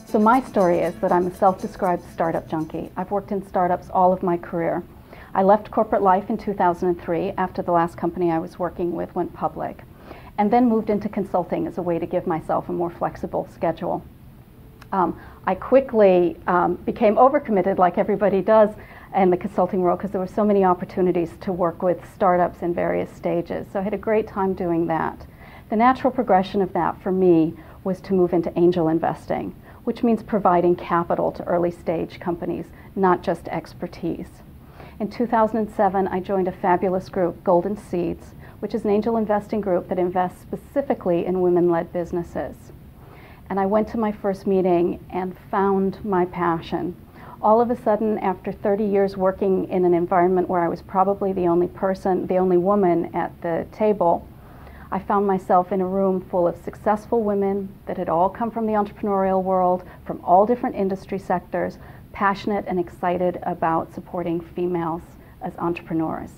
So my story is that I'm a self-described startup junkie. I've worked in startups all of my career. I left corporate life in 2003 after the last company I was working with went public, and then moved into consulting as a way to give myself a more flexible schedule. I quickly became overcommitted, like everybody does in the consulting world, because there were so many opportunities to work with startups in various stages. So I had a great time doing that. The natural progression of that for me was to move into angel investing, which means providing capital to early stage companies, not just expertise. In 2007, I joined a fabulous group, Golden Seeds, which is an angel investing group that invests specifically in women-led businesses. And I went to my first meeting and found my passion. All of a sudden, after 30 years working in an environment where I was probably the only person, the only woman at the table, I found myself in a room full of successful women that had all come from the entrepreneurial world, from all different industry sectors, passionate and excited about supporting females as entrepreneurs.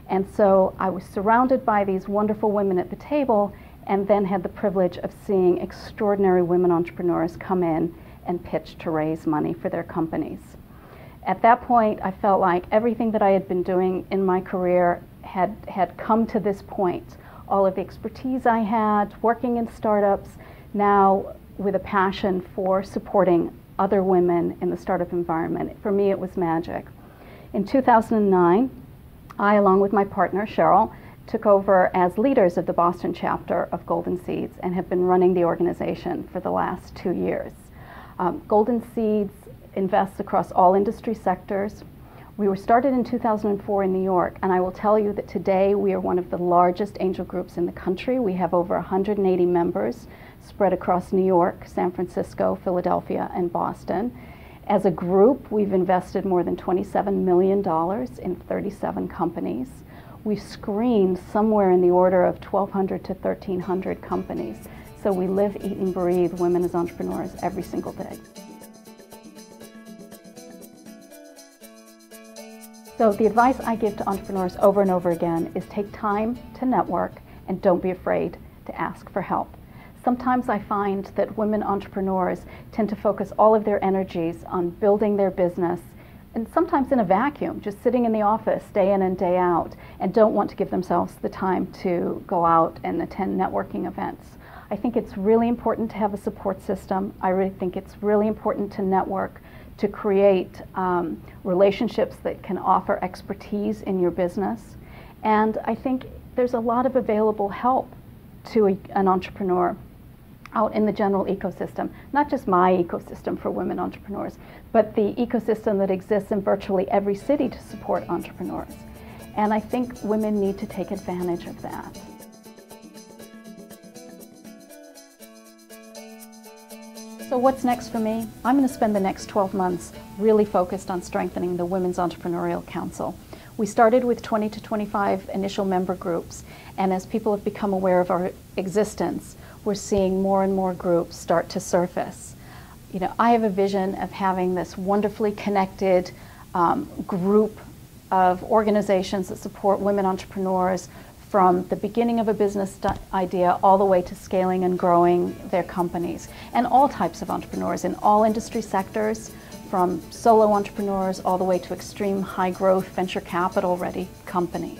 And so I was surrounded by these wonderful women at the table, and then had the privilege of seeing extraordinary women entrepreneurs come in and pitch to raise money for their companies. At that point, I felt like everything that I had been doing in my career had come to this point. All of the expertise I had working in startups, now with a passion for supporting other women in the startup environment. For me, it was magic. In 2009, I, along with my partner, Cheryl, took over as leaders of the Boston chapter of Golden Seeds and have been running the organization for the last 2 years. Golden Seeds invests across all industry sectors. We were started in 2004 in New York, and I will tell you that today we are one of the largest angel groups in the country. We have over 180 members spread across New York, San Francisco, Philadelphia, and Boston. As a group, we've invested more than $27 million in 37 companies. We've screened somewhere in the order of 1,200 to 1,300 companies. So we live, eat, and breathe women as entrepreneurs every single day. So the advice I give to entrepreneurs over and over again is take time to network and don't be afraid to ask for help. Sometimes I find that women entrepreneurs tend to focus all of their energies on building their business, and sometimes in a vacuum, just sitting in the office day in and day out, and don't want to give themselves the time to go out and attend networking events. I think it's really important to have a support system. I really think it's really important to network, to create relationships that can offer expertise in your business. And I think there's a lot of available help to an entrepreneur out in the general ecosystem, not just my ecosystem for women entrepreneurs, but the ecosystem that exists in virtually every city to support entrepreneurs. And I think women need to take advantage of that. So what's next for me? I'm going to spend the next 12 months really focused on strengthening the Women's Entrepreneurial Council. We started with 20 to 25 initial member groups, and as people have become aware of our existence, we're seeing more and more groups start to surface. You know, I have a vision of having this wonderfully connected group of organizations that support women entrepreneurs from the beginning of a business idea all the way to scaling and growing their companies. And all types of entrepreneurs in all industry sectors, from solo entrepreneurs all the way to extreme high growth venture capital ready companies.